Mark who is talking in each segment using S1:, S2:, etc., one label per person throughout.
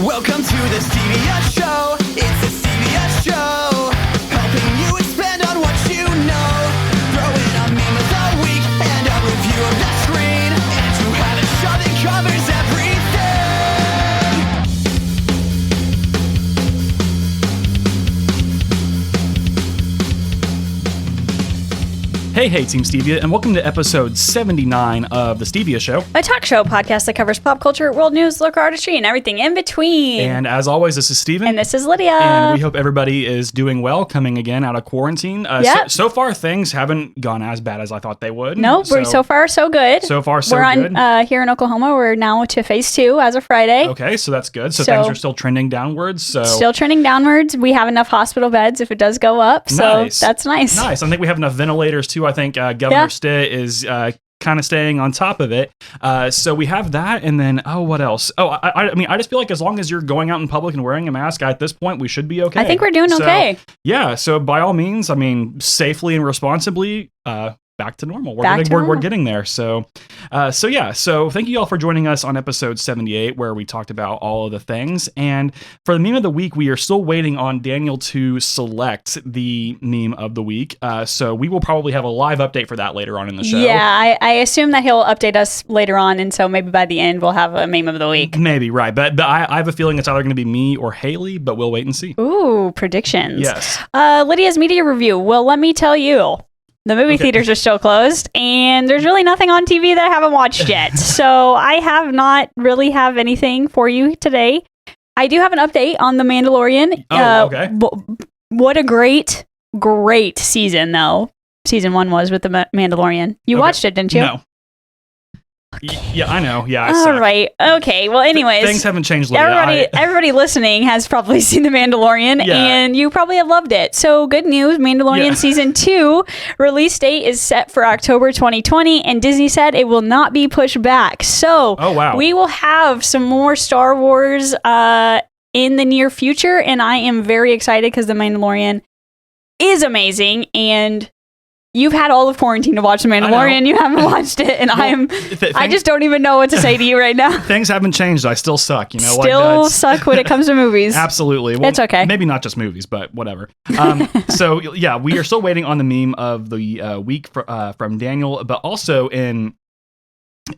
S1: Welcome to the Stevia Show. It's the Stevia Show. Helping you expand on what you know. Throw in a meme of the week and a review of the screen. And you have a show that covers everything.
S2: Hey, Team Stevia, and welcome to episode 79 of The Stevia Show.
S3: A talk show podcast that covers pop culture, world news, local artistry, and everything in between.
S2: And as always, this is Steven.
S3: And this is Lydia.
S2: And we hope everybody is doing well, coming again out of quarantine.
S3: Yep.
S2: So far, things haven't gone as bad as I thought they would.
S3: Nope, we're so far so good.
S2: So far, so
S3: good.
S2: We're
S3: on here in Oklahoma. We're now to phase 2 as of Friday.
S2: Okay, so that's good. So things are still trending downwards.
S3: Still trending downwards. We have enough hospital beds if it does go up. So that's nice.
S2: Nice. I think we have enough ventilators too. I think Governor Stitt is kind of staying on top of it. So we have that, and then what else? I mean, I just feel like as long as you're going out in public and wearing a mask, at this point we should be okay.
S3: I think we're doing okay.
S2: Yeah. So by all means, I mean, safely and responsibly. Back to normal. We're getting there. So thank you all for joining us on episode 78, where we talked about all of the things. And for the meme of the week, we are still waiting on Daniel to select the meme of the week. So we will probably have a live update for that later on in the show.
S3: Yeah, I assume that he'll update us later on, and so maybe by the end we'll have a meme of the week.
S2: Maybe, right. But I have a feeling it's either going to be me or Haley, but we'll wait and see.
S3: Ooh, predictions.
S2: Yes.
S3: Lydia's media review. Well, let me tell you. The movie theaters are still closed, and there's really nothing on TV that I haven't watched yet. So I have not really have anything for you today. I do have an update on The Mandalorian.
S2: Okay.
S3: What a great season, though. Season 1 was with The Mandalorian. You watched it, didn't you?
S2: No. Yeah, I know. Yeah,
S3: all right. Okay. Well, anyways,
S2: things haven't changed. Lydia.
S3: Everybody listening has probably seen The Mandalorian, and you probably have loved it. So, good news: Mandalorian season 2 release date is set for October 2020, and Disney said it will not be pushed back. So, we will have some more Star Wars in the near future, and I am very excited because The Mandalorian is amazing, and you've had all of quarantine to watch The Mandalorian. You haven't watched it, and I just don't even know what to say to you right now.
S2: Things haven't changed. I still suck.
S3: Suck when it comes to movies.
S2: Absolutely. Well,
S3: it's okay.
S2: Maybe not just movies, but whatever. So yeah, we are still waiting on the meme of the week from Daniel, but also in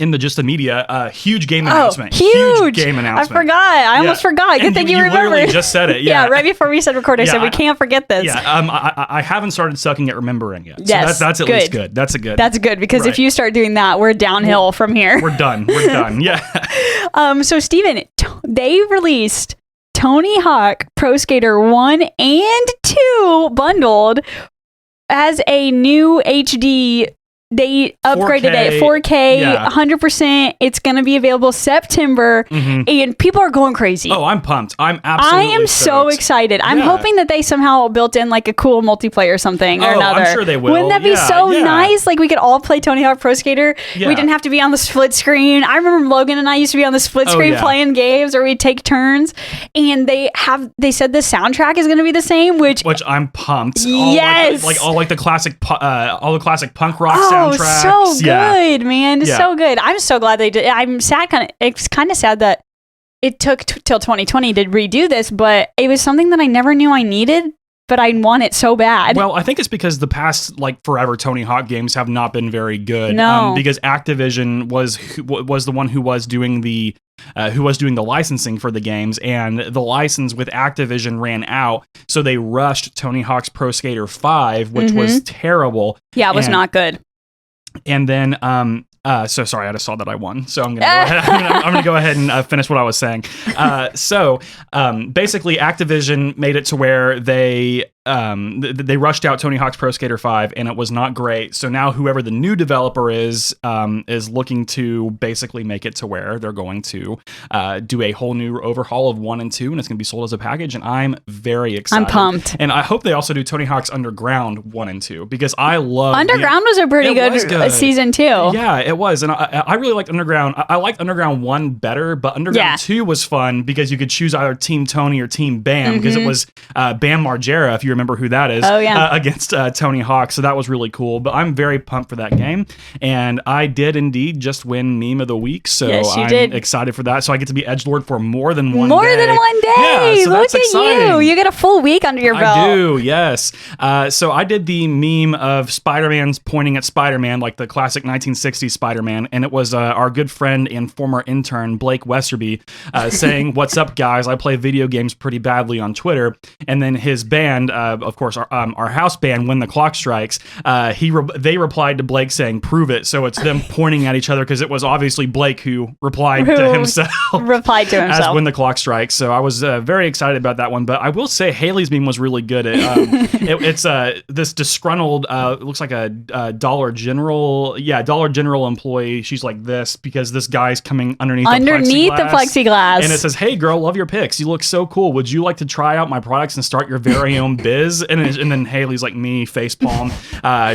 S2: the media, huge game announcement. Huge game announcement.
S3: I forgot. I almost forgot. Good thing you remembered.
S2: Literally just said it.
S3: Yeah, right before we said record, I said we can't forget this.
S2: Yeah, I haven't started sucking at remembering yet. So
S3: yes,
S2: that's at least good. That's good because
S3: if you start doing that, we're downhill from here.
S2: We're done. Yeah.
S3: So Steven, they released Tony Hawk Pro Skater 1 and 2 bundled as a new HD. They upgraded 4K. It 4K, 100%. It's going to be available September, and people are going crazy.
S2: Oh, I'm pumped. I'm absolutely
S3: I am so excited. I'm hoping that they somehow built in like a cool multiplayer or something or another.
S2: I'm sure they will.
S3: Wouldn't that be so nice? Like we could all play Tony Hawk Pro Skater.
S2: Yeah.
S3: We didn't have to be on the split screen. I remember Logan and I used to be on the split screen playing games, or we'd take turns. And they said the soundtrack is going to be the same, which
S2: I'm pumped.
S3: Yes,
S2: all the classic punk rock soundtracks.
S3: Oh, so good, man. It's so good. I'm so glad they did. I'm sad. It's kind of sad that it took till 2020 to redo this, but it was something that I never knew I needed, but I want it so bad.
S2: Well, I think it's because the past forever Tony Hawk games have not been very good.
S3: No,
S2: because Activision was the one who was doing the licensing for the games, and the license with Activision ran out, so they rushed Tony Hawk's Pro Skater 5, which was terrible.
S3: Yeah, it was not good.
S2: And then, so sorry, I just saw that I won. So I'm gonna go ahead and finish what I was saying. So basically, Activision made it to where they rushed out Tony Hawk's Pro Skater 5, and it was not great. So now whoever the new developer is looking to basically make it to where they're going to do a whole new overhaul of 1 and 2, and it's going to be sold as a package. And I'm very excited.
S3: I'm pumped.
S2: And I hope they also do Tony Hawk's Underground 1 and 2, because I love
S3: Underground was a pretty good season 2.
S2: Yeah, it was. And I really liked Underground. I liked Underground 1 better, but Underground 2 was fun because you could choose either Team Tony or Team Bam, because it was Bam Margera, if you remember who that is.
S3: Oh, yeah.
S2: Against Tony Hawk. So that was really cool. But I'm very pumped for that game. And I did indeed just win Meme of the Week. So
S3: Yes, you
S2: I'm
S3: did.
S2: excited for that. So I get to be edgelord for more than one
S3: More
S2: day.
S3: than one day.
S2: Yeah, so
S3: Look
S2: that's
S3: at
S2: exciting.
S3: you. You get a full week under your belt.
S2: I do, yes. So I did the meme of Spider-Man's pointing at Spider-Man, like the classic 1960s Spider-Man, and it was our good friend and former intern, Blake Westerby, saying, "What's up, guys? I play video games pretty badly on Twitter." And then his band, of course, our house band, When the Clock Strikes, they replied to Blake saying, "Prove it." So it's them pointing at each other because it was obviously Blake who replied to himself.
S3: Replied to himself.
S2: As When the Clock Strikes. So I was very excited about that one. But I will say Haley's meme was really good. It's this disgruntled, it looks like a Dollar General employee. She's like this because this guy's coming underneath
S3: the plexiglass.
S2: And it says, "Hey girl, love your pics. You look so cool. Would you like to try out my products and start your very own biz?" And then Haley's like me, facepalm,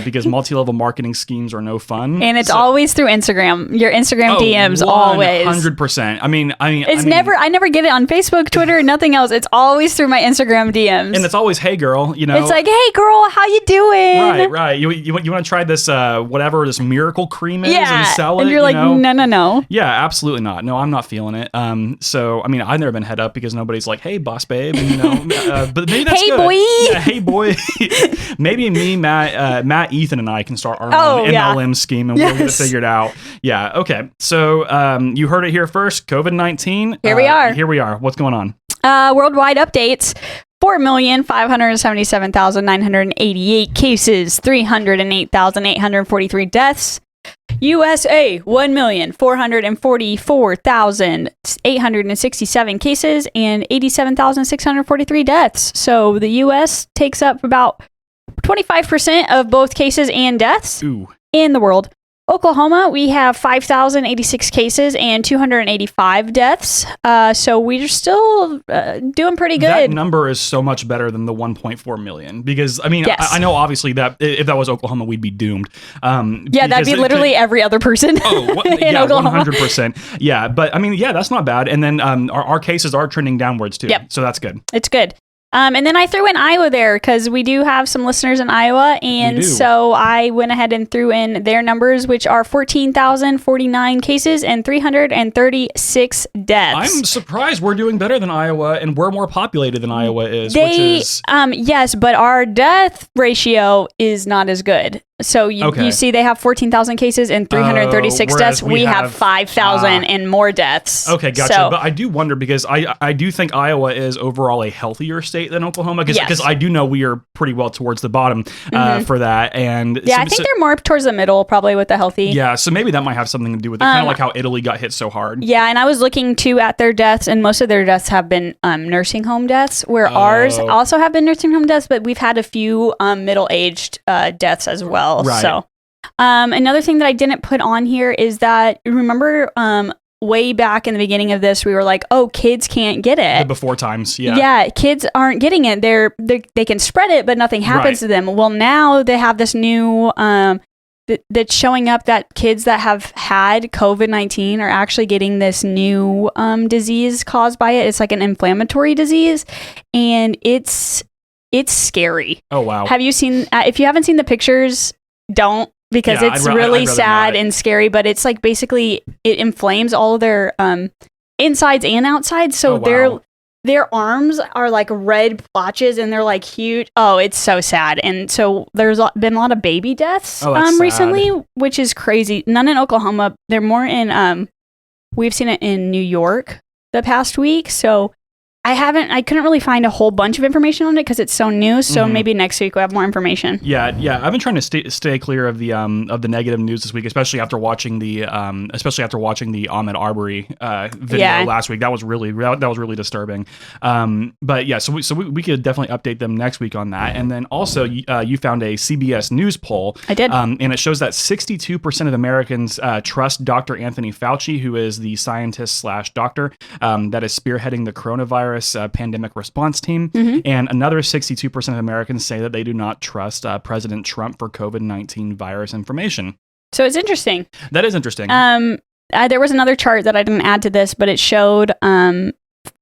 S2: because multi-level marketing schemes are no fun.
S3: And it's always through Instagram. Your Instagram DMs always.
S2: 100%. I mean,
S3: I never get it on Facebook, Twitter, nothing else. It's always through my Instagram DMs.
S2: And it's always, "Hey girl, you know."
S3: It's like, "Hey girl, how you doing?"
S2: Right. You want to try this whatever this miracle cream is and sell it?
S3: And you're like, no.
S2: Yeah, absolutely not. No, I'm not feeling it. So I mean, I've never been head up because nobody's like, "Hey, boss babe," and but maybe that's
S3: hey
S2: good.
S3: boy.
S2: Yeah, hey boy. Maybe me, Matt, Ethan, and I can start our own MLM scheme, and we'll get it figured out. Yeah. Okay. So you heard it here first. COVID-19.
S3: Here we are.
S2: What's going on?
S3: Worldwide updates. 4,577,988 cases, 308,843 deaths. USA, 1,444,867 cases and 87,643 deaths. So the US takes up about 25% of both cases and deaths in the world. Oklahoma, we have 5,086 cases and 285 deaths. So we're still doing pretty good.
S2: That number is so much better than the 1.4 million because, I mean, I know obviously that if that was Oklahoma, we'd be doomed.
S3: That'd be literally every other person in Oklahoma.
S2: 100%. Yeah, but I mean, that's not bad. And then our cases are trending downwards too.
S3: Yep.
S2: So that's good.
S3: It's good. And then I threw in Iowa there because we do have some listeners in Iowa. And so I went ahead and threw in their numbers, which are 14,049 cases and 336 deaths.
S2: I'm surprised we're doing better than Iowa and we're more populated than Iowa is. Which is...
S3: yes, but our death ratio is not as good. So you see they have 14,000 cases and 336 deaths. We have 5,000 and more deaths.
S2: Okay, gotcha. So, but I do wonder because I do think Iowa is overall a healthier state than Oklahoma because I do know we are pretty well towards the bottom for that. And
S3: I think they're more towards the middle probably with the healthy.
S2: Yeah, so maybe that might have something to do with it. Kind of like how Italy got hit so hard.
S3: Yeah, and I was looking too at their deaths, and most of their deaths have been nursing home deaths, where ours also have been nursing home deaths, but we've had a few middle-aged deaths as well.
S2: Right.
S3: So, another thing that I didn't put on here is that, remember, way back in the beginning of this, we were like, "Oh, kids can't get it."
S2: The before times, yeah.
S3: Yeah, kids aren't getting it. They can spread it, but nothing happens to them. Well, now they have this new that's showing up that kids that have had COVID-19 are actually getting this new disease caused by it. It's like an inflammatory disease, and it's scary.
S2: Oh wow!
S3: Have you seen? If you haven't seen the pictures, don't, because it's really sad and scary. But it's like basically it inflames all of their insides and outsides. So their arms are like red blotches and they're like huge. Oh, it's so sad. And so there's been a lot of baby deaths recently, which is crazy. None in Oklahoma. They're more in we've seen it in New York the past week. So I couldn't really find a whole bunch of information on it because it's so new. So maybe next week we'll have more information.
S2: Yeah. I've been trying to stay clear of the negative news this week, especially after watching the Ahmaud Arbery video last week. That was really disturbing. But yeah, so we could definitely update them next week on that. And then also you found a CBS News poll.
S3: I did.
S2: And it shows that 62% of Americans trust Dr. Anthony Fauci, who is the scientist/doctor that is spearheading the coronavirus pandemic response team, and another 62% of Americans say that they do not trust President Trump for COVID-19 virus information.
S3: So it's interesting.
S2: That is interesting.
S3: There was another chart that I didn't add to this, but it showed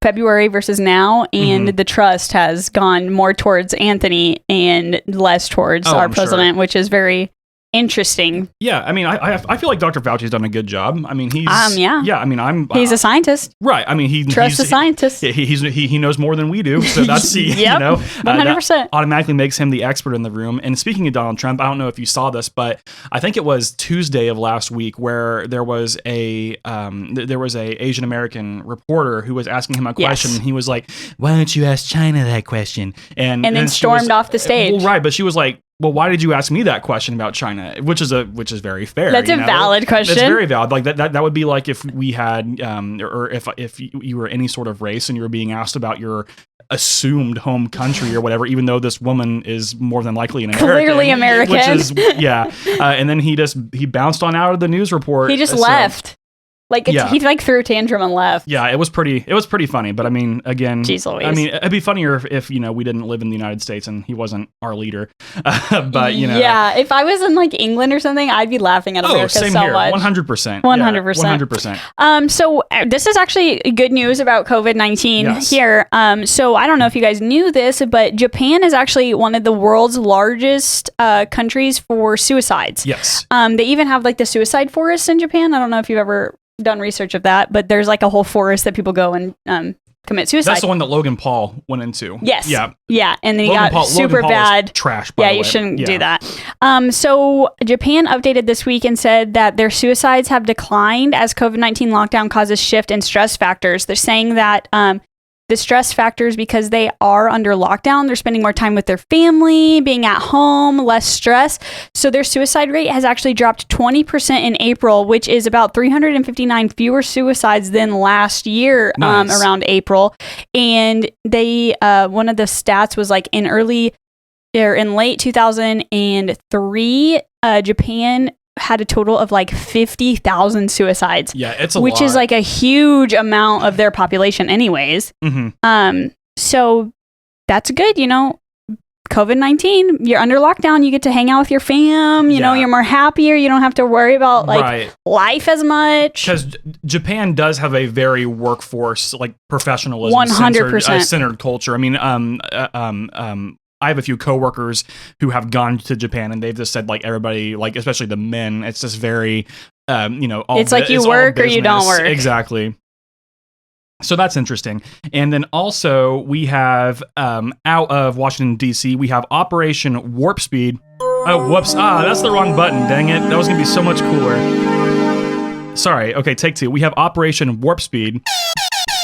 S3: February versus now, and
S2: Mhm.
S3: the trust has gone more towards Anthony and less towards our
S2: I'm sure.
S3: president, which is very interesting.
S2: Yeah, I mean, I feel like Dr. Fauci's done a good job. I mean, he's
S3: Yeah.
S2: I mean,
S3: He's a scientist.
S2: right. I mean,
S3: Trust the scientist.
S2: He knows more than we do, so that's
S3: Yep,
S2: you know
S3: 100%.
S2: that automatically makes him the expert in the room. And speaking of Donald Trump, I don't know if you saw this, but I think it was Tuesday of last week where there was a Asian American reporter who was asking him a question, and he was like, "Why don't you ask China that question?" And
S3: then
S2: she
S3: stormed
S2: was-
S3: off the stage.
S2: Well, right, but she was like, well, why did you ask me that question about China? Which is very fair.
S3: That's a valid question.
S2: It's very valid. Like that would be like if we had, or if you were any sort of race and you were being asked about your assumed home country or whatever, even though this woman is more than likely an American.
S3: Clearly American.
S2: Which is, yeah. And then he bounced on out of the news report.
S3: He just
S2: So-
S3: left. Like
S2: Yeah.
S3: he like threw a tantrum and left.
S2: Yeah, it was pretty funny. But I mean, again,
S3: Jeez Louise.
S2: I mean, it'd be funnier if we didn't live in the United States and he wasn't our leader. But
S3: yeah. If I was in like England or something, I'd be laughing at America
S2: same
S3: so
S2: here,
S3: much.
S2: 100%,
S3: 100%. So this is actually good news about COVID-19
S2: Yes.
S3: here. So I don't know if you guys knew this, but Japan is actually one of the world's largest countries for suicides.
S2: Yes.
S3: They even have like the suicide forests in Japan. I don't know if you've ever done research of that, but there's like a whole forest that people go and commit suicide.
S2: That's the one that Logan Paul went into.
S3: Yes.
S2: Yeah.
S3: Yeah. And then he
S2: Logan
S3: got super
S2: Paul is
S3: bad.
S2: trash. By
S3: Yeah,
S2: the
S3: you
S2: way.
S3: shouldn't
S2: Yeah.
S3: do that. So Japan updated this week and said that their suicides have declined as COVID-19 lockdown causes shift in stress factors. They're saying that the stress factors, because they are under lockdown, they're spending more time with their family, being at home, less stress. So their suicide rate has actually dropped 20% in April, which is about 359 fewer suicides than last year
S2: Nice.
S3: around April. And they one of the stats was like in late 2003, Japan had a total of like 50,000 suicides.
S2: Yeah, it's a
S3: which
S2: lot.
S3: is like a huge amount of their population anyways.
S2: Mm-hmm.
S3: So that's good, COVID-19, you're under lockdown, you get to hang out with your fam, you know,
S2: Yeah.
S3: you're more happier, you don't have to worry about like
S2: Right.
S3: life as much.
S2: Because Japan does have a very workforce, like professionalism
S3: 100%.
S2: centered culture. I mean, I have a few coworkers who have gone to Japan and they've just said like everybody, like especially the men, it's just very,
S3: It's like you
S2: all
S3: work or you don't
S2: business.
S3: work.
S2: Exactly. So that's interesting. And then also we have out of Washington, D.C., we have Operation Warp Speed. Oh, whoops. That's the wrong button. Dang it. That was going to be so much cooler. Sorry. Okay, take two. We have Operation Warp Speed.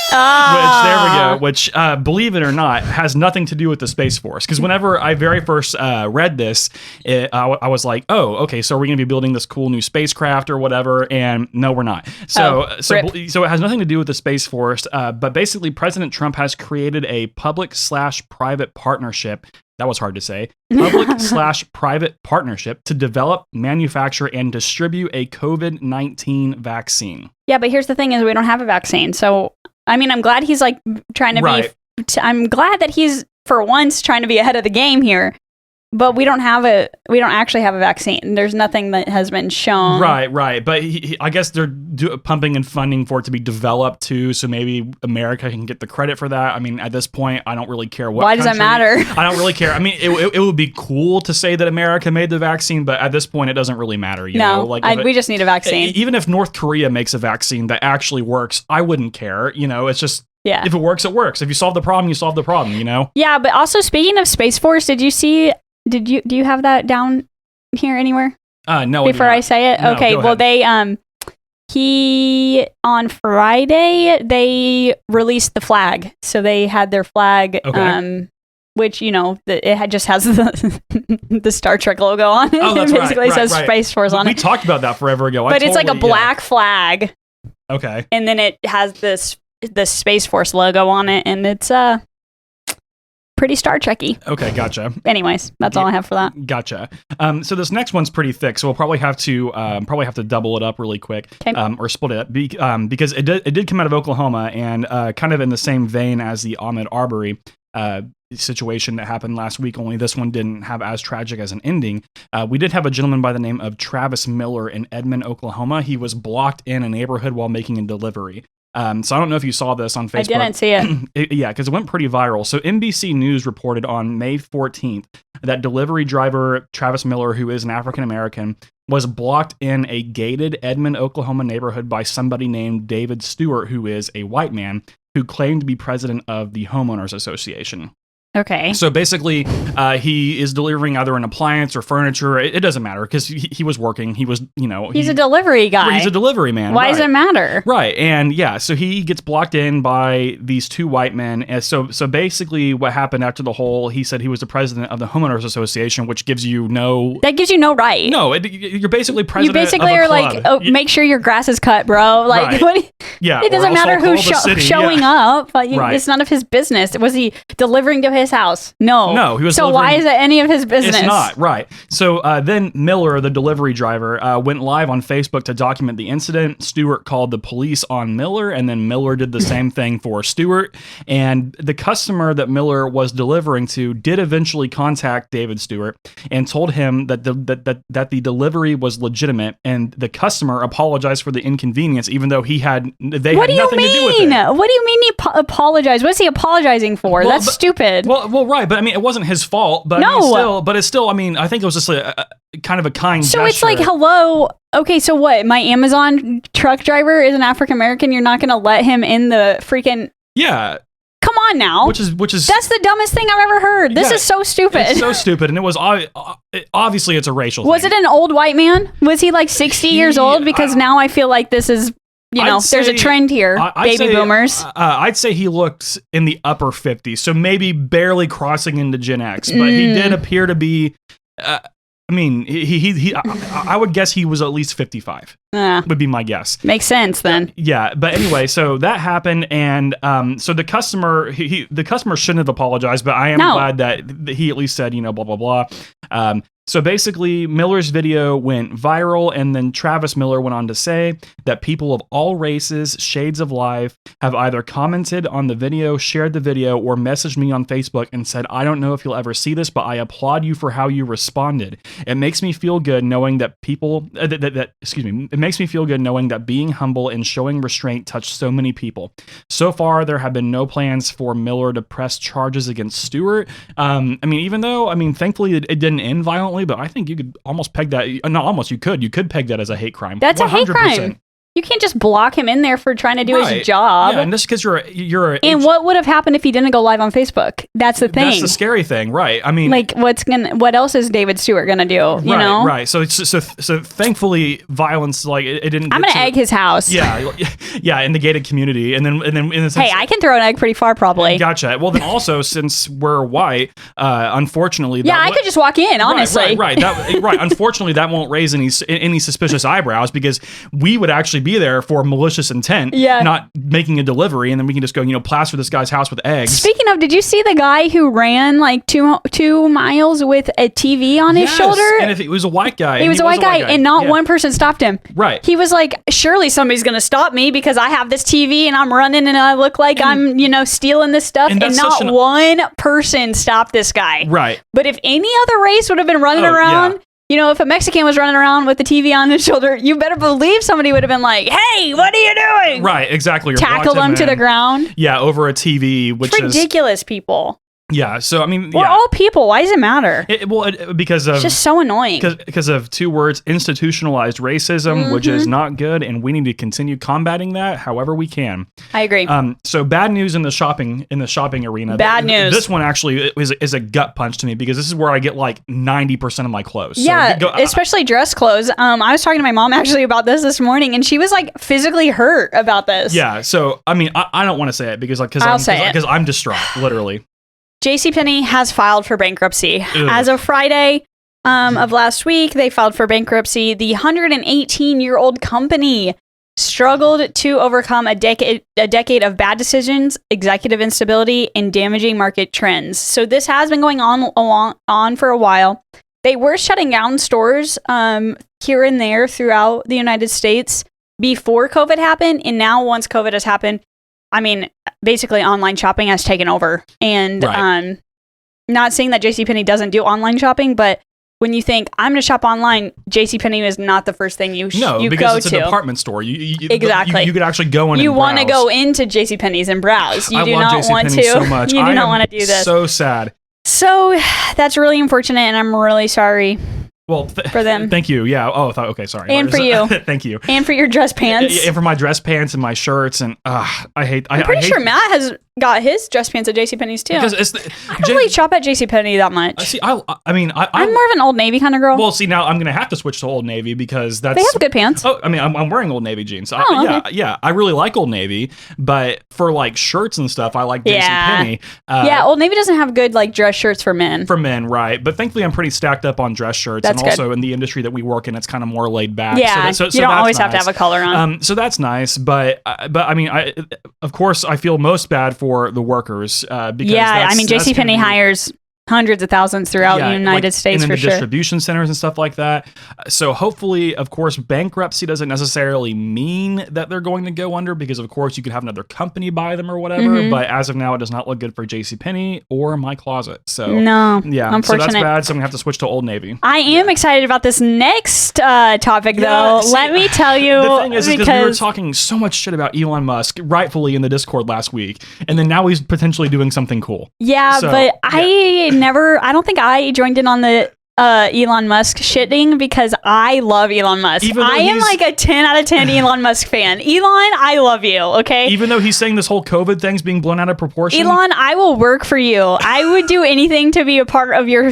S2: Which, there we go, which, believe it or not, has nothing to do with the Space Force. Because whenever I very first read this, I was like, oh, okay, so are we going to be building this cool new spacecraft or whatever? And no, we're not. So it has nothing to do with the Space Force. But basically, President Trump has created a public/private partnership. That was hard to say. Public/private partnership to develop, manufacture, and distribute a COVID-19 vaccine.
S3: Yeah, but here's the thing is we don't have a vaccine. So, I mean, I'm glad he's like trying to
S2: Right.
S3: I'm glad that he's for once trying to be ahead of the game here. But we don't actually have a vaccine. There's nothing that has been shown.
S2: Right. But I guess they're pumping and funding for it to be developed too. So maybe America can get the credit for that. I mean, at this point, I don't really care what.
S3: Why does that matter?
S2: I don't really care. I mean, it would be cool to say that America made the vaccine, but at this point, it doesn't really matter. You know? Like
S3: we just need a vaccine.
S2: Even if North Korea makes a vaccine that actually works, I wouldn't care. It's just.
S3: Yeah.
S2: If it works, it works. If you solve the problem, you solve the problem.
S3: Yeah, but also speaking of Space Force, do you have that down here anywhere?
S2: No.
S3: Before I say it?
S2: No,
S3: okay.
S2: go
S3: Well,
S2: ahead.
S3: on Friday, they released the flag. So they had their flag,
S2: Okay.
S3: which, just has the Star Trek logo on it.
S2: Oh, that's
S3: It basically
S2: right,
S3: says
S2: right.
S3: Space Force on
S2: We
S3: it.
S2: talked about that forever ago.
S3: But it's like a black flag.
S2: Okay.
S3: And then it has the Space Force logo on it. And it's pretty Star Trek-y.
S2: Okay, gotcha.
S3: Anyways, that's all I have for that.
S2: Gotcha. So this next one's pretty thick, so we'll probably have to double it up really quick,
S3: Okay.
S2: or split it up, because it did come out of Oklahoma, and kind of in the same vein as the Ahmaud Arbery situation that happened last week. Only this one didn't have as tragic as an ending. We did have a gentleman by the name of Travis Miller in Edmond, Oklahoma. He was blocked in a neighborhood while making a delivery. So I don't know if you saw this on Facebook.
S3: I didn't see it.
S2: Yeah, because it went pretty viral. So NBC News reported on May 14th that delivery driver Travis Miller, who is an African American, was blocked in a gated Edmond, Oklahoma neighborhood by somebody named David Stewart, who is a white man who claimed to be president of the Homeowners Association.
S3: Okay.
S2: So basically, he is delivering either an appliance or furniture. It doesn't matter because he was working. He was,
S3: he's a delivery guy.
S2: He's a delivery man.
S3: Why does it matter?
S2: Right. And yeah, so he gets blocked in by these two white men. And so basically what happened after he said he was the president of the Homeowners Association, which gives you no...
S3: That gives you no right.
S2: No, you're basically president
S3: You basically
S2: of a
S3: are
S2: club.
S3: like, oh, make sure your grass is cut, bro. Like,
S2: right. Yeah.
S3: It doesn't matter who's showing up. But
S2: right.
S3: It's none of his business. Was he delivering to his house? No.
S2: No, he was.
S3: So why is it any of his business?
S2: It's not, right. So then Miller, the delivery driver, went live on Facebook to document the incident. Stewart called the police on Miller, and then Miller did the same thing for Stewart. And the customer that Miller was delivering to did eventually contact David Stewart and told him that the delivery was legitimate, and the customer apologized for the inconvenience, even though they had nothing to do with it.
S3: What do you mean he apologized? What's he apologizing for? That's stupid.
S2: Well, right, but I mean, it wasn't his fault. But
S3: no,
S2: it's still. I mean, I think it was just a kind of a kind gesture.
S3: So it's like, hello. Okay, so what? My Amazon truck driver is an African American. You're not going to let him in the freaking...
S2: Yeah.
S3: Come on now.
S2: Which is
S3: that's the dumbest thing I've ever heard. This is so stupid.
S2: It's so stupid, and it was obviously it's a racial thing.
S3: Was it an old white man? Was he like 60 years old? Because now I feel like this is... there's a trend here, baby boomers.
S2: I'd say he looked in the upper 50s, so maybe barely crossing into Gen X, but he did appear to be, I would guess he was at least 55, would be my guess.
S3: Makes sense then.
S2: Yeah, but anyway, so that happened, and so the customer, the customer shouldn't have apologized, but I am glad that he at least said, blah, blah, blah. So basically, Miller's video went viral, and then Travis Miller went on to say that people of all races, shades of life, have either commented on the video, shared the video, or messaged me on Facebook and said, I don't know if you'll ever see this, but I applaud you for how you responded. It makes me feel good knowing that it makes me feel good knowing that being humble and showing restraint touched so many people. So far, there have been no plans for Miller to press charges against Stewart. Thankfully it didn't end violently, but I think you could almost peg that. Not almost, you could peg that as a hate crime.
S3: That's 100%. A hate crime. You can't just block him in there for trying to do his job.
S2: Yeah, and just because you're.
S3: And what would have happened if he didn't go live on Facebook? That's the thing.
S2: That's the scary thing, right? I mean,
S3: like, what else is David Stewart gonna do? You know,
S2: right? So thankfully, violence it didn't.
S3: I'm gonna egg his house.
S2: Yeah, in the gated community, and then in the sense,
S3: hey, I can throw an egg pretty far, probably.
S2: Gotcha. Well, then also since we're white, unfortunately,
S3: I could just walk in. Honestly,
S2: right. Unfortunately, that won't raise any suspicious eyebrows because we would actually be there for malicious intent, not making a delivery, and then we can just go, plaster this guy's house with eggs.
S3: Speaking of, did you see the guy who ran like two miles with a TV on his shoulder?
S2: And if it was a white guy.
S3: He was a white guy, and not one person stopped him.
S2: Right.
S3: He was like, surely somebody's going to stop me because I have this TV and I'm running and I look like I'm, stealing this stuff. And not one person stopped this guy.
S2: Right.
S3: But if any other race would have been running around... if a Mexican was running around with the TV on his shoulder, you better believe somebody would have been like, hey, what are you doing?
S2: Right, exactly.
S3: Tackle him to the ground.
S2: Yeah, over a TV, which
S3: it's ridiculous, people.
S2: Yeah, so I mean,
S3: we're all people. Why does it matter?
S2: Because of
S3: it's just so annoying.
S2: Because of two words: institutionalized racism, which is not good, and we need to continue combating that however we can.
S3: I agree.
S2: So bad news in the shopping arena.
S3: Bad news.
S2: This one actually is a gut punch to me because this is where I get like 90% of my clothes.
S3: Yeah, especially dress clothes. I was talking to my mom actually about this morning, and she was like physically hurt about this.
S2: Yeah. So I mean, I don't want to say it because I'm distraught, literally.
S3: JCPenney has filed for bankruptcy. Ugh. As of Friday of last week, they filed for bankruptcy. The 118-year-old company struggled to overcome a decade of bad decisions, executive instability, and damaging market trends. So this has been going on for a while. They were shutting down stores here and there throughout the United States before COVID happened, and now once COVID has happened, I mean, basically online shopping has taken over. And not saying that JCPenney doesn't do online shopping, but when you think I'm going to shop online, JCPenney is not the first thing you
S2: because
S3: go
S2: it's
S3: to.
S2: a department store.
S3: Exactly.
S2: You could actually go in.
S3: You
S2: want to
S3: go into JCPenney's and browse. You
S2: I
S3: do
S2: love
S3: not want to.
S2: so much.
S3: You do not want to do this.
S2: So sad.
S3: So that's really unfortunate, and I'm really sorry.
S2: Well,
S3: for them.
S2: Thank you. Yeah. Oh, okay. Sorry.
S3: And for you.
S2: Thank you.
S3: And for your dress pants.
S2: And for my dress pants and my shirts. And I'm
S3: pretty sure Matt has got his dress pants at JCPenney's too.
S2: Because
S3: I don't really shop at JCPenney that much.
S2: See, I'm
S3: more of an Old Navy kind of girl.
S2: Well, see, now I'm going to have to switch to Old Navy because
S3: they have good pants.
S2: Oh, I mean, I'm wearing Old Navy jeans. So
S3: okay.
S2: Yeah. I really like Old Navy, but for like shirts and stuff, I like JCPenney.
S3: Old Navy doesn't have good like dress shirts for men.
S2: For men, right? But thankfully, I'm pretty stacked up on dress shirts,
S3: That's
S2: and also
S3: good.
S2: in the industry that we work in, it's kind of more laid back.
S3: Yeah, so you don't always have to have a collar on.
S2: So that's nice, but I mean, of course, I feel most bad for the workers because
S3: JCPenney hires hundreds of thousands throughout the United States
S2: and
S3: for
S2: the
S3: sure.
S2: Distribution centers and stuff like that. So hopefully, of course, bankruptcy doesn't necessarily mean that they're going to go under because, of course, you could have another company buy them or whatever.
S3: Mm-hmm.
S2: But as of now, it does not look good for JCPenney or my closet. So
S3: no,
S2: yeah,
S3: unfortunate.
S2: So that's bad. So I'm gonna have to switch to Old Navy.
S3: I am excited about this next topic, though.
S2: See,
S3: let me tell you,
S2: the thing is because we were talking so much shit about Elon Musk, rightfully in the Discord last week, and then now he's potentially doing something cool.
S3: Yeah, but I don't think I joined in on the Elon Musk shitting because I love Elon Musk. I am like a 10 out of 10 Elon Musk fan. Elon, I love you, okay?
S2: Even though he's saying this whole COVID thing's being blown out of proportion.
S3: Elon, I will work for you. I would do anything to be a part of your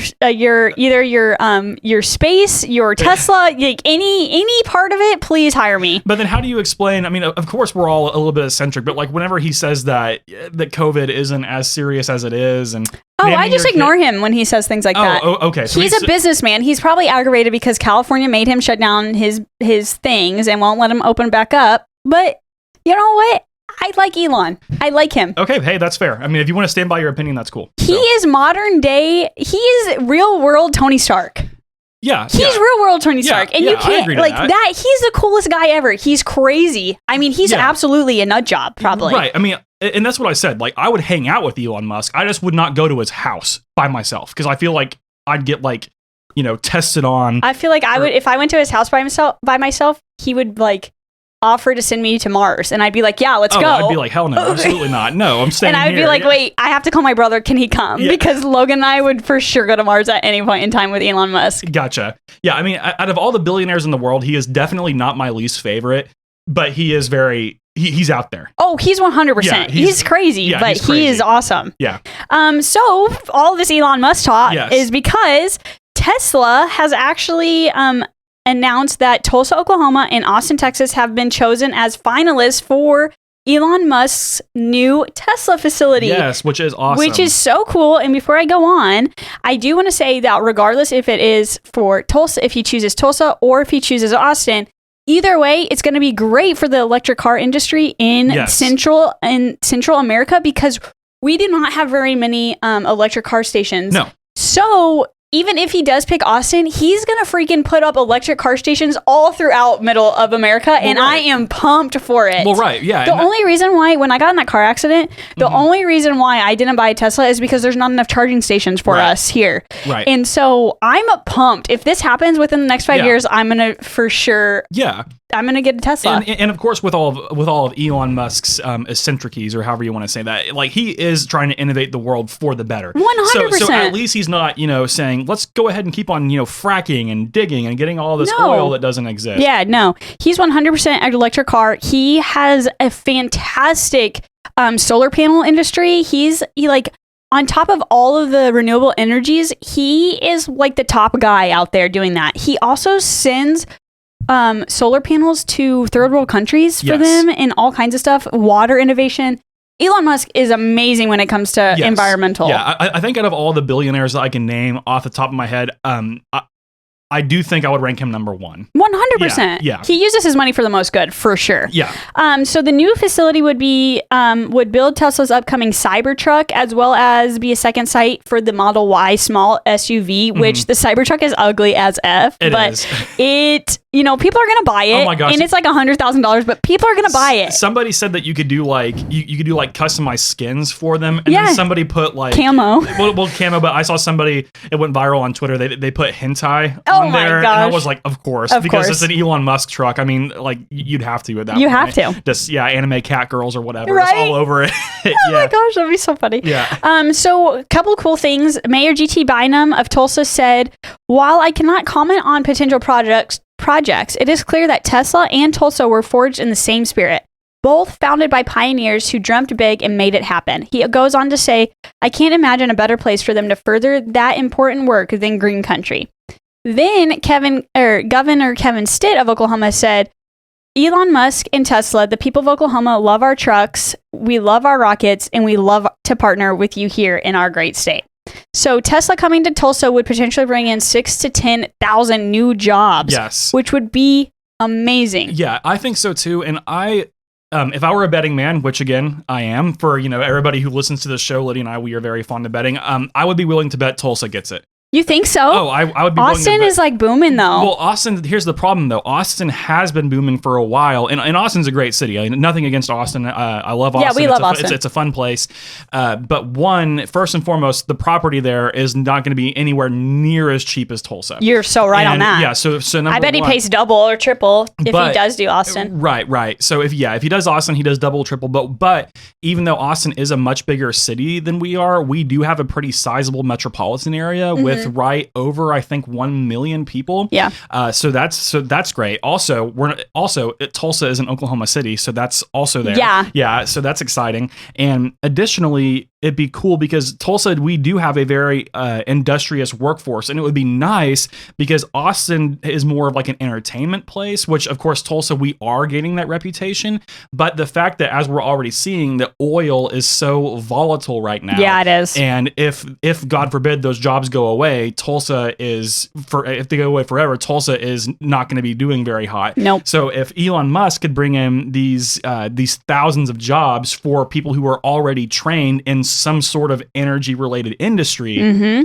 S3: space, your Tesla, like any part of it, please hire me.
S2: But then how do you explain, I mean, of course we're all a little bit eccentric, but like whenever he says that COVID isn't as serious as it is and
S3: I just ignore him when he says things like that.
S2: Oh, okay. So
S3: he's a businessman. He's probably aggravated because California made him shut down his things and won't let him open back up. But you know what? I like Elon. I like him.
S2: Okay, hey, that's fair. I mean, if you want to stand by your opinion, that's cool.
S3: He is modern day. He is real world Tony Stark.
S2: Yeah,
S3: he's real world Tony Stark, and you can't like that. He's the coolest guy ever. He's crazy. I mean, he's absolutely a nut job, probably.
S2: Right. I mean, and that's what I said. Like, I would hang out with Elon Musk. I just would not go to his house by myself because I feel like I'd get like, tested on.
S3: I feel like I would if I went to his house by myself. He would like offer to send me to Mars, and I'd be like, yeah, let's go.
S2: I'd be like, hell no, absolutely not. No, I'm staying here.
S3: And I'd be like, wait, I have to call my brother. Can he come? Yeah. Because Logan and I would for sure go to Mars at any point in time with Elon Musk.
S2: Gotcha. Yeah, I mean, out of all the billionaires in the world, he is definitely not my least favorite, but he is he's out there.
S3: Oh, he's 100%. Yeah, he's crazy, but he is awesome.
S2: Yeah.
S3: So all this Elon Musk talk is because Tesla has actually announced that Tulsa, Oklahoma and Austin, Texas have been chosen as finalists for Elon Musk's new Tesla facility.
S2: Yes, which is awesome.
S3: Which is so cool. And before I go on, I do want to say that regardless if it is for Tulsa, if he chooses Tulsa or if he chooses Austin, either way, it's going to be great for the electric car industry in Central America because we do not have very many electric car stations.
S2: No.
S3: So even if he does pick Austin, he's going to freaking put up electric car stations all throughout middle of America, and I am pumped for it.
S2: Well, right, yeah.
S3: The only reason why, when I got in that car accident, the only reason why I didn't buy a Tesla is because there's not enough charging stations for us here.
S2: Right.
S3: And so I'm pumped. If this happens within the next 5 years, I'm going to for sure...
S2: Yeah.
S3: I'm going to get a Tesla.
S2: And of course, with all of Elon Musk's eccentricities, or however you want to say that, like he is trying to innovate the world for the better.
S3: 100%.
S2: So at least he's not, saying, let's go ahead and keep on, fracking and digging and getting all this oil that doesn't exist.
S3: Yeah, no. He's 100% an electric car. He has a fantastic solar panel industry. He on top of all of the renewable energies, he is like the top guy out there doing that. He also sends solar panels to third world countries for them and all kinds of stuff, water innovation. Elon Musk is amazing when it comes to environmental.
S2: Yeah, I think out of all the billionaires that I can name off the top of my head, I I do think I would rank him number 1.
S3: 100%.
S2: Yeah.
S3: He uses his money for the most good, for sure.
S2: Yeah.
S3: So the new facility would build Tesla's upcoming Cybertruck, as well as be a second site for the Model Y small SUV, which the Cybertruck is ugly as F. But it, people are gonna buy it.
S2: Oh my gosh.
S3: And it's like $100,000, but people are gonna buy it.
S2: Somebody said that you could do like you could do like customized skins for them, and then somebody put like
S3: camo.
S2: Well, camo. But I saw somebody, it went viral on Twitter. They put hentai
S3: Oh
S2: on
S3: my
S2: there,
S3: gosh.
S2: and I was like, of course, because it's an Elon Musk truck. I mean, like you'd have to at that.
S3: You
S2: point.
S3: have to.
S2: Just anime cat girls or whatever.
S3: Right?
S2: It's all over it.
S3: Oh my gosh, that'd be so funny.
S2: Yeah.
S3: So a couple cool things. Mayor G.T. Bynum of Tulsa said, while I cannot comment on potential projects, it is clear that Tesla and Tulsa were forged in the same spirit, both founded by pioneers who dreamt big and made it happen. He goes on to say, I can't imagine a better place for them to further that important work than Green Country. Then Governor Kevin Stitt of Oklahoma said, Elon Musk and Tesla, the people of Oklahoma, love our trucks, we love our rockets, and we love to partner with you here in our great state. So Tesla coming to Tulsa would potentially bring in 6,000 to 10,000 new jobs, which would be amazing.
S2: Yeah, I think so too. And if I were a betting man, which again I am, for everybody who listens to this show, Lydia and I, we are very fond of betting. I would be willing to bet Tulsa gets it.
S3: You think so?
S2: Oh, I would be.
S3: Austin is like booming though.
S2: Well, Austin. Here's the problem though. Austin has been booming for a while, and Austin's a great city. I mean, nothing against Austin. I love Austin.
S3: Yeah, we love Austin.
S2: It's a fun place. But first and foremost, the property there is not going to be anywhere near as cheap as Tulsa.
S3: You're so right on that.
S2: Yeah. So number
S3: I bet he
S2: one,
S3: pays double or triple if he does do Austin.
S2: Right. So if he does Austin, he does double, triple. But even though Austin is a much bigger city than we are, we do have a pretty sizable metropolitan area with right over, I think, 1 million people.
S3: Yeah.
S2: So that's great. Also, Tulsa is in Oklahoma City, so that's also there.
S3: Yeah.
S2: Yeah. So that's exciting. And additionally, it'd be cool because Tulsa, we do have a very industrious workforce, and it would be nice because Austin is more of like an entertainment place, which of course Tulsa, we are gaining that reputation. But the fact that, as we're already seeing, that oil is so volatile right now.
S3: Yeah, it is.
S2: And if God forbid those jobs go away, Tulsa if they go away forever, Tulsa is not going to be doing very hot.
S3: Nope.
S2: So if Elon Musk could bring in these thousands of jobs for people who are already trained in some sort of energy related industry,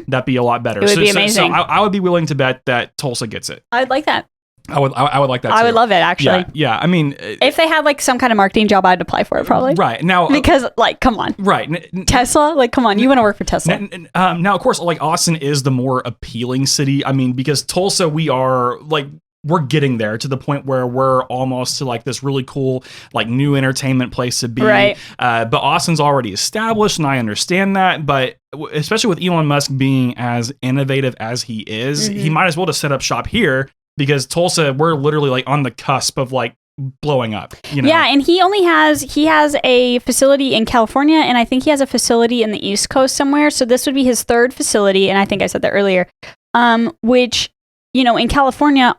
S2: that'd be a lot better.
S3: It would be amazing.
S2: So I would be willing to bet that Tulsa gets it.
S3: I'd like that.
S2: I would like that too.
S3: I would love it, actually.
S2: Yeah. I mean,
S3: if they had like some kind of marketing job, I'd apply for it probably.
S2: Right. Now,
S3: because like, come on.
S2: Right.
S3: Tesla, like, come on. You want to work for Tesla.
S2: Now, of course, like Austin is the more appealing city. I mean, because Tulsa, we're getting there to the point where we're almost to like this really cool, like new entertainment place to be.
S3: Right.
S2: But Austin's already established, and I understand that. But especially with Elon Musk being as innovative as he is, he might as well just set up shop here. Because Tulsa, we're literally like on the cusp of like blowing up.
S3: Yeah, and he has a facility in California, and I think he has a facility in the East Coast somewhere. So this would be his third facility, and I think I said that earlier. Which, in California,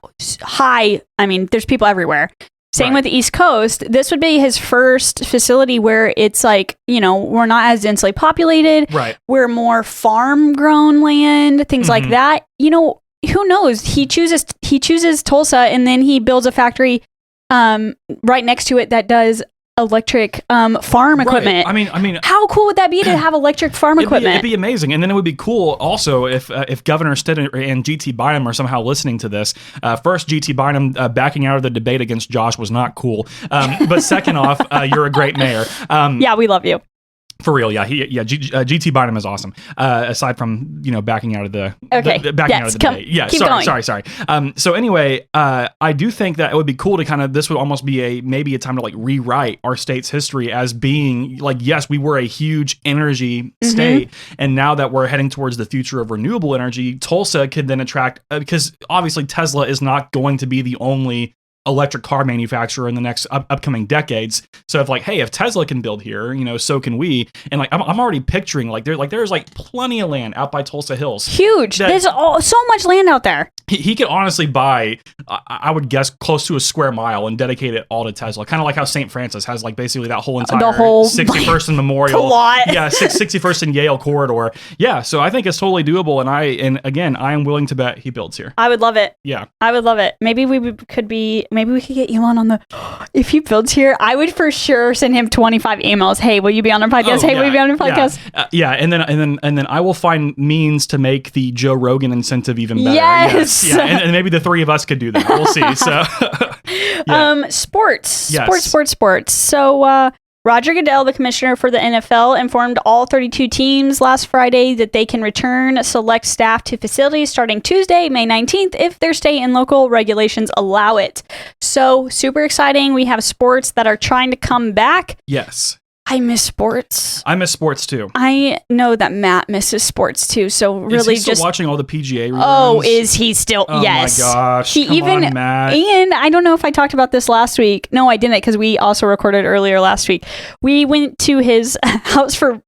S3: I mean, there's people everywhere. Same with the East Coast. This would be his first facility where it's like, we're not as densely populated.
S2: Right.
S3: We're more farm grown land, things like that. Who knows? He chooses Tulsa, and then he builds a factory right next to it that does electric farm equipment.
S2: I mean,
S3: how cool would that be to have electric farm equipment?
S2: It'd be amazing, and then it would be cool also if Governor Stitt and G.T. Bynum are somehow listening to this. First, G.T. Bynum backing out of the debate against Josh was not cool, but second off, you're a great mayor.
S3: Yeah, we love you.
S2: For real, yeah, G.T. Bynum is awesome. Aside from backing out of the out of the debate. Yeah, sorry. So anyway, I do think that it would be cool to this would almost be maybe a time to like rewrite our state's history as being like, yes, we were a huge energy state, and now that we're heading towards the future of renewable energy, Tulsa could then attract because obviously Tesla is not going to be the only electric car manufacturer in the next upcoming decades. So if Tesla can build here, so can we. And like I'm already picturing there's plenty of land out by Tulsa Hills.
S3: Huge. There's so much land out there.
S2: he could honestly buy, I would guess, close to a square mile and dedicate it all to Tesla. Kind of like how St. Francis has like basically that whole entire 61st and Memorial.
S3: lot.
S2: Yeah, 61st and Yale corridor. Yeah, so I think it's totally doable. And again, I am willing to bet he builds here.
S3: I would love it.
S2: Yeah.
S3: I would love it. Maybe we could get Elon on the, if he builds here, I would for sure send him 25 emails. Hey, will you be on our podcast? Will you be on our podcast?
S2: Yeah. And then I will find means to make the Joe Rogan incentive even better.
S3: Yes.
S2: Yeah, and maybe the three of us could do that. We'll see. So,
S3: sports.
S2: Yes.
S3: Sports. So, Roger Goodell, the commissioner for the NFL, informed all 32 teams last Friday that they can return select staff to facilities starting Tuesday, May 19th, if their state and local regulations allow it. So, super exciting. We have sports that are trying to come back.
S2: Yes.
S3: I miss sports.
S2: I miss sports too.
S3: I know that Matt misses sports too. So really,
S2: is he still
S3: just
S2: watching all the PGA reruns?
S3: Oh, is he still?
S2: Oh
S3: yes.
S2: my gosh!
S3: He
S2: Come on, Matt.
S3: And I don't know if I talked about this last week. No, I didn't, because we also recorded earlier last week. We went to his house for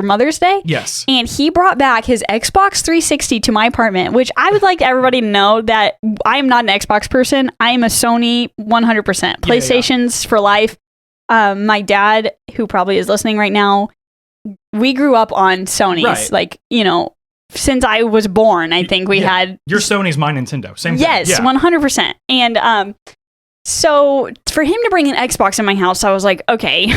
S3: Mother's Day.
S2: Yes.
S3: And he brought back his Xbox 360 to my apartment, which I would like everybody to know that I am not an Xbox person. I am a Sony 100%. PlayStation's for life. My dad, who probably is listening right now, we grew up on Sony's.
S2: Right.
S3: Like, since I was born, I think we had...
S2: Your Sony's my Nintendo. Same thing.
S3: Yes, 100%. And so for him to bring an Xbox in my house, I was like, okay,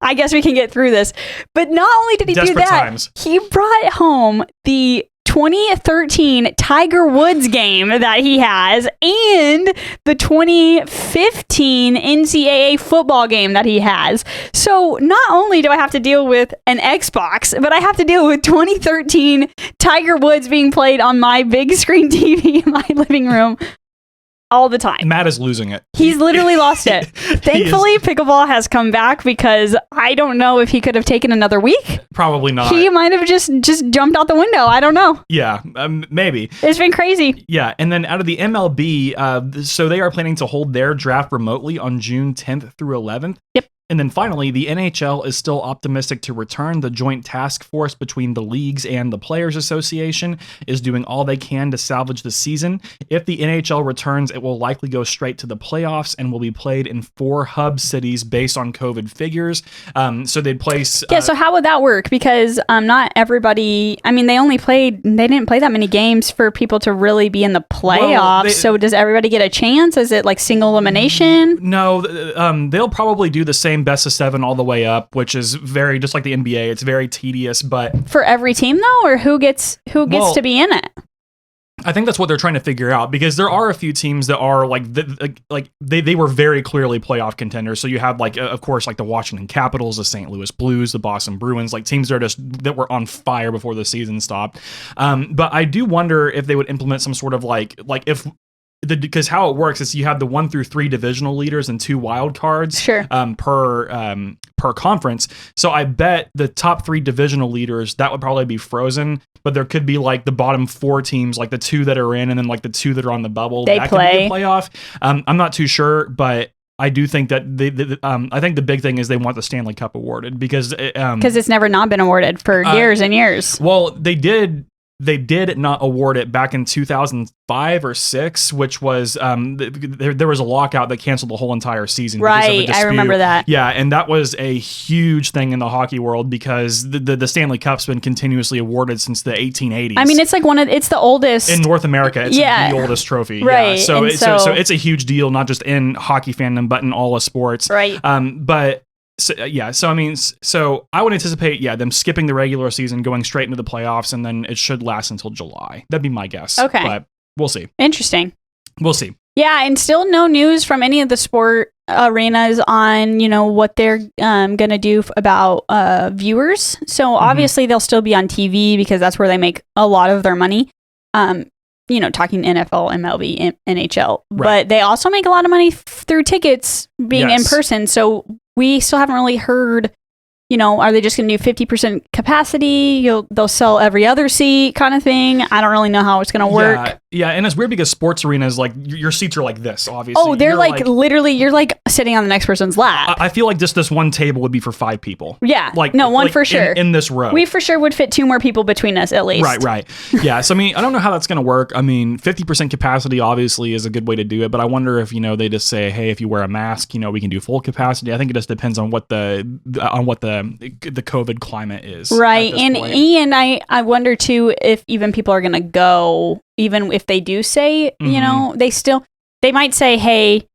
S3: I guess we can get through this. But not only did he do that,
S2: times.
S3: He brought home the 2013 Tiger Woods game that he has and the 2015 NCAA football game that he has. So not only do I have to deal with an Xbox, but I have to deal with 2013 Tiger Woods being played on my big screen TV in my living room all the time.
S2: Matt is losing it.
S3: He's literally lost it. Thankfully, pickleball has come back, because I don't know if he could have taken another week.
S2: Probably not.
S3: He might have just jumped out the window. I don't know.
S2: Yeah, maybe.
S3: It's been crazy.
S2: Yeah, and then out of the MLB, so they are planning to hold their draft remotely on June 10th through 11th.
S3: Yep.
S2: And then finally, the NHL is still optimistic to return. The joint task force between the leagues and the Players Association is doing all they can to salvage the season. If the NHL returns, it will likely go straight to the playoffs and will be played in 4 hub cities based on COVID figures. So they'd place...
S3: so how would that work? Because not everybody... I mean, they didn't play that many games for people to really be in the playoffs. So does everybody get a chance? Is it like single elimination?
S2: No, they'll probably do the same best of 7 all the way up, which is very, just like the NBA, it's very tedious. But
S3: for every team though, or who gets to be in it?
S2: I think that's what they're trying to figure out, because there are a few teams that are they were very clearly playoff contenders. So you have of course, like the Washington Capitals, the St. Louis Blues, the Boston Bruins, like teams that were on fire before the season stopped. But I do wonder if they would implement some sort of because how it works is you have the 1 through 3 divisional leaders and 2 wild cards per conference. So I bet the top 3 divisional leaders, that would probably be frozen, but there could be like the bottom 4 teams, like the 2 that are in and then like the 2 that are on the bubble. That could be a playoff. I'm not too sure, but I do think that I think the big thing is they want the Stanley Cup awarded, because
S3: it's never not been awarded for years and years.
S2: Well, they did not award it back in 2005 or 6, which was there was a lockout that canceled the whole entire season.
S3: Right, I remember that.
S2: Yeah, and that was a huge thing in the hockey world, because the Stanley Cup's been continuously awarded since the 1880s.
S3: I mean, it's like it's the oldest
S2: in North America. It's the oldest trophy.
S3: Right.
S2: Yeah, so it's a huge deal, not just in hockey fandom, but in all of sports.
S3: Right.
S2: So I would anticipate, them skipping the regular season, going straight into the playoffs, and then it should last until July. That'd be my guess.
S3: Okay.
S2: But we'll see.
S3: Interesting.
S2: We'll see.
S3: Yeah, and still no news from any of the sport arenas on, what they're going to do about viewers. So obviously they'll still be on TV, because that's where they make a lot of their money. Talking NFL, MLB, NHL.
S2: Right.
S3: But they also make a lot of money through tickets being in person. So we still haven't really heard are they just going to do 50% capacity? They'll sell every other seat kind of thing. I don't really know how it's going to work.
S2: Yeah, and it's weird because sports arenas, like, your seats are like this, obviously.
S3: Oh, they're literally, you're like sitting on the next person's lap.
S2: I feel like just this one table would be for 5 people.
S3: Yeah.
S2: Like,
S3: no, one for sure.
S2: In this row.
S3: We for sure would fit 2 more people between us, at least.
S2: Right. Yeah, so I mean, I don't know how that's going to work. I mean, 50% capacity obviously is a good way to do it, but I wonder if, they just say, hey, if you wear a mask, we can do full capacity. I think it just depends on what the COVID climate is.
S3: Right. And I wonder too if even people are going to go, even if they do say, they might say, hey,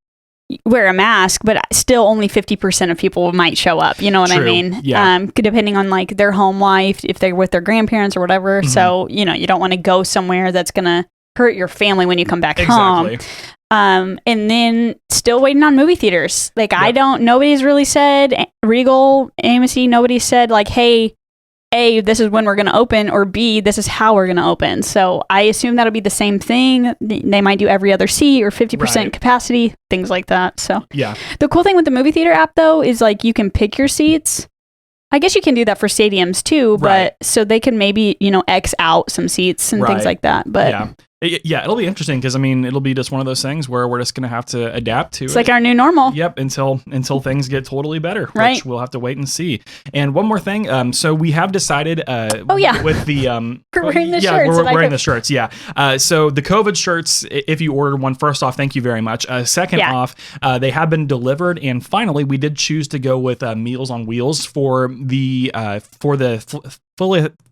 S3: wear a mask, but still only 50% of people might show up. You know what I mean?
S2: Yeah.
S3: Depending on like their home life, if they're with their grandparents or whatever. So, you don't want to go somewhere that's going to hurt your family when you come back home. And then still waiting on movie theaters. Like, nobody's really said, Regal, AMC, nobody said like, hey, A, this is when we're going to open, or B, this is how we're going to open. So I assume that'll be the same thing. They might do every other seat or 50% capacity, things like that. So
S2: yeah.
S3: The cool thing with the movie theater app, though, is like you can pick your seats. I guess you can do that for stadiums too, but so they can maybe, X out some seats and things like that. But
S2: yeah, it'll be interesting because, I mean, it'll be just one of those things where we're just going to have to adapt to it.
S3: It's like our new normal.
S2: Yep, until things get totally better,
S3: right.
S2: Which we'll have to wait and see. And one more thing, so we have decided with the...
S3: we're wearing the shirts.
S2: Yeah, we're wearing the shirts, yeah. So the COVID shirts, if you ordered one, first off, thank you very much. Second off, they have been delivered, and finally, we did choose to go with Meals on Wheels for the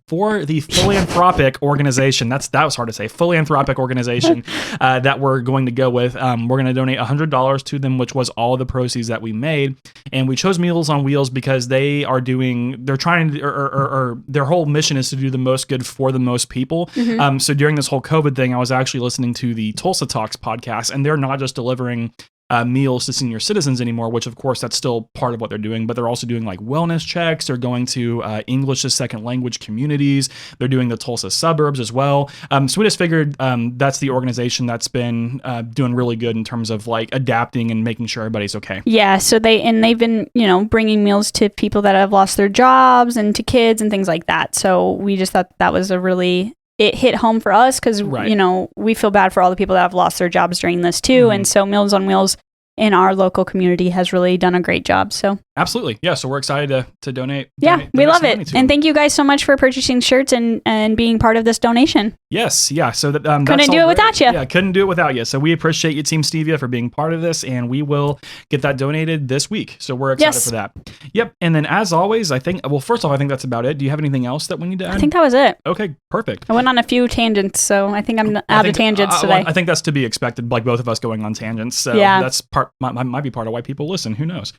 S2: philanthropic organization. That was hard to say. Philanthropic organization that we're going to go with. We're going to donate $100 to them, which was all of the proceeds that we made. And we chose Meals on Wheels because their whole mission is to do the most good for the most people. Mm-hmm. So during this whole COVID thing, I was actually listening to the Tulsa Talks podcast, and they're not just delivering meals to senior citizens anymore, which of course that's still part of what they're doing, but they're also doing like wellness checks. They're going to English as second language communities. They're doing the Tulsa suburbs as well. So we just figured that's the organization that's been doing really good in terms of like adapting and making sure everybody's okay. Yeah.
S3: So they've been, bringing meals to people that have lost their jobs and to kids and things like that. So we just thought that was it hit home for us because, we feel bad for all the people that have lost their jobs during this too. Mm-hmm. And so Meals on Wheels in our local community has really done a great job. So
S2: absolutely. Yeah. So we're excited to donate.
S3: Yeah, we love it. And thank you guys so much for purchasing shirts and being part of this donation.
S2: Yes. Yeah. So that
S3: couldn't do it without you.
S2: Yeah. Couldn't do it without you. So we appreciate you, Team Stevia, for being part of this, and we will get that donated this week. So we're excited for that. Yep. And then as always, first off, I think that's about it. Do you have anything else that we need to add?
S3: I think that was it.
S2: Okay. Perfect.
S3: I went on a few tangents, so I think I'm out of tangents today.
S2: I think that's to be expected, like both of us going on tangents. So that's might be part of why people listen. Who knows?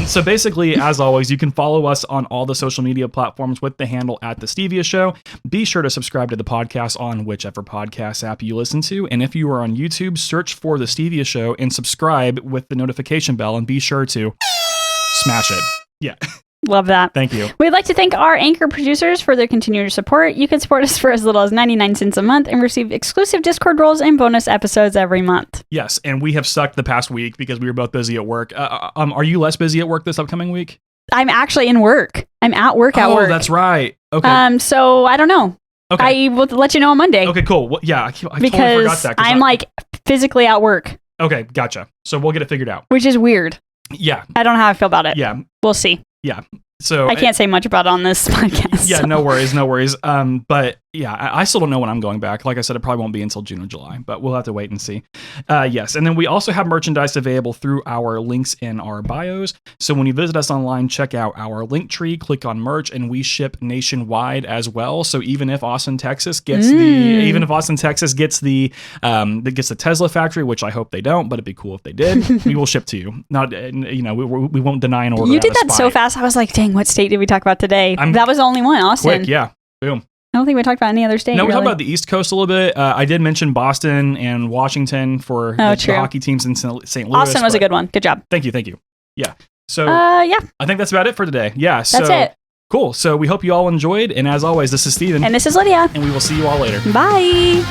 S2: So basically, as always, you can follow us on all the social media platforms with the handle @The Stevia Show. Be sure to subscribe to the podcast on whichever podcast app you listen to. And if you are on YouTube, search for The Stevia Show and subscribe with the notification bell, and be sure to smash it. Yeah.
S3: Love that.
S2: Thank you.
S3: We'd like to thank our anchor producers for their continued support. You can support us for as little as 99 cents a month and receive exclusive Discord roles and bonus episodes every month.
S2: Yes, and we have sucked the past week because we were both busy at work. Are you less busy at work this upcoming week?
S3: I'm actually in work. I'm at work at work.
S2: Oh, that's right. Okay.
S3: So I don't know. Okay. I will let you know on Monday.
S2: Okay, cool. Well, yeah, I totally forgot that.
S3: I'm like physically at work.
S2: Okay, gotcha. So we'll get it figured out.
S3: Which is weird.
S2: Yeah.
S3: I don't know how I feel about it.
S2: Yeah.
S3: We'll see.
S2: Yeah. So
S3: I can't say much about it on this podcast.
S2: Yeah, no worries. But yeah, I still don't know when I'm going back. Like I said, it probably won't be until June or July, but we'll have to wait and see. Yes, and then we also have merchandise available through our links in our bios. So when you visit us online, check out our link tree, click on merch, and we ship nationwide as well. So even if Austin, Texas gets the Tesla factory, which I hope they don't, but it'd be cool if they did, we will ship to you. Not, we won't deny an order.
S3: You did that so fast. I was like, dang, what state did we talk about today? That was the only one, Austin.
S2: Quick, yeah. Boom.
S3: I don't think we talked about any other state.
S2: No, we
S3: really.
S2: talked about the East Coast a little bit. I did mention Boston and Washington for the hockey teams in St. Louis.
S3: Austin was a good one. Good job.
S2: Thank you. Yeah. So
S3: yeah.
S2: I think that's about it for today. Yeah.
S3: That's it.
S2: Cool. So we hope you all enjoyed. And as always, this is Steven.
S3: And this is Lydia.
S2: And we will see you all later.
S3: Bye.